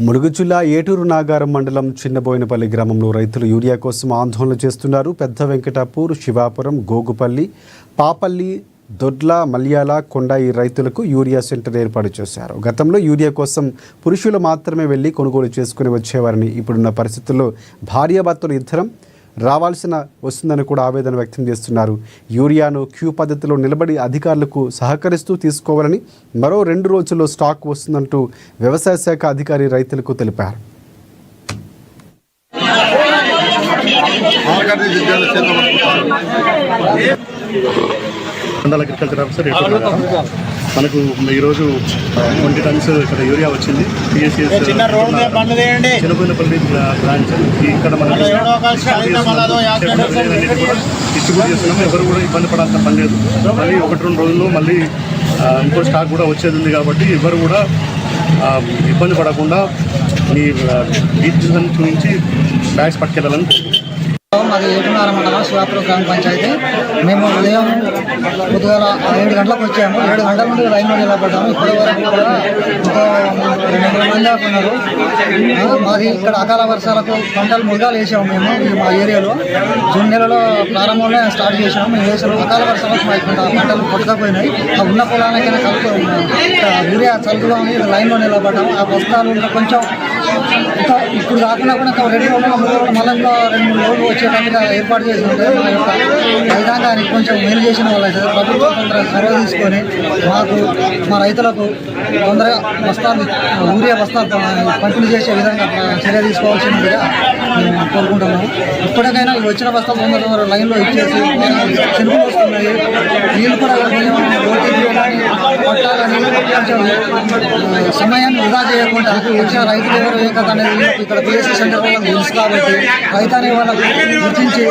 ములుగు జిల్లా ఏటూరు నాగారం మండలం చిన్నబోయినపల్లి గ్రామంలో రైతులు యూరియా కోసం ఆందోళన చేస్తున్నారు. పెద్ద వెంకటాపూర్, శివాపురం, గోగుపల్లి, పాపల్లి, దొడ్ల, మల్యాల, కొండాయి రైతులకు యూరియా సెంటర్ ఏర్పాటు చేశారు. గతంలో యూరియా కోసం పురుషులు మాత్రమే వెళ్లి కొనుగోలు చేసుకుని వచ్చేవారని ఇప్పుడున్న పరిస్థితుల్లో భార్యాభర్తలు ఇద్దరం రావాల్సిన వస్తుందని కూడా ఆవేదన వ్యక్తం చేస్తున్నారు. యూరియాను క్యూ పద్ధతిలో నిలబడి అధికారులకు సహకరిస్తూ తీసుకోవాలని, మరో 2 రోజుల్లో స్టాక్ వస్తుందంటూ వ్యవసాయ శాఖ అధికారి రైతులకు తెలిపారు. మనకు ఈరోజు 20 టన్స్ ఇక్కడ యూరియా వచ్చింది. పిఎస్సిఎస్ చిన్నబోయినపల్లి బ్రాంచ్ ఇక్కడ మనం డిస్ట్రిబ్యూట్ చేస్తున్నాము. ఎవరు కూడా ఇబ్బంది పడాల్సిన పని లేదు. మళ్ళీ 1-2 రోజుల్లో మళ్ళీ ఇంకో స్టాక్ కూడా వచ్చేది ఉంది కాబట్టి ఎవరు కూడా ఇబ్బంది పడకుండా మీ డీటెయిల్స్ చూపించి బ్యాగ్స్ పట్టుకెళ్ళాలని కోరుకుంటున్నాం. మాది ఏటూరు మండలం శివాపురం గ్రామ పంచాయతీ. మేము ఉదయం పొద్దుగాల 7 గంటలకు వచ్చాము. 7 గంటల నుండి లైన్లో నిలబడ్డాము. ఇప్పటి వరకు కూడా ఇంకా 200 మంది దాకా ఉన్నారు. మాది ఇక్కడ అకాల వర్షాలకు పంటలు మురగాలు వేసాము. మేము మా ఏరియాలో జూన్ నెలలో ప్రారంభంలో స్టార్ట్ చేసాము. మేము వేసాము. అకాల వర్షాలకు మా పంటలు కొట్టుకపోయినాయి. ఆ ఉన్న పొలానికైనా కలుపు యూరియా చల్లుదామని లైన్లో నిలబడ్డాము. ఆ బస్తాలు ఇంకా కొంచెం ఇంకా ఇప్పుడు కాకుండా కూడా 2 రోజులు 3 రోజులు మళ్ళీ 2-3 రోజులు వచ్చేటట్టుగా ఏర్పాటు చేసి ఉంటే మా యొక్క రైతాంగానికి కొంచెం మేలు చేసిన వాళ్ళు అయితే ప్రభుత్వం తొందరగా చొరవ తీసుకొని మాకు మా రైతులకు తొందరగా బస్తాలు యూరియా బస్తాలు పంపిణీ చేసే విధంగా చర్య తీసుకోవాల్సిందిగా మేము కోరుకుంటున్నాము. ఇప్పటికైనా వచ్చిన బస్తాలు తొందర లైన్లో ఇచ్చేసి చెరువులు వస్తున్నాయి. నీళ్ళు కూడా కొంచెం పట్టాలని కొంచెం సమయాన్ని వృధా చేయకుండా వచ్చిన రైతులు ఎవరు ఏ కథ అనేది ఇక్కడ పిఎస్సి సెంటర్ వాళ్ళకి తెలుసు కాబట్టి రైతు అనే వాళ్ళకు గుర్తించి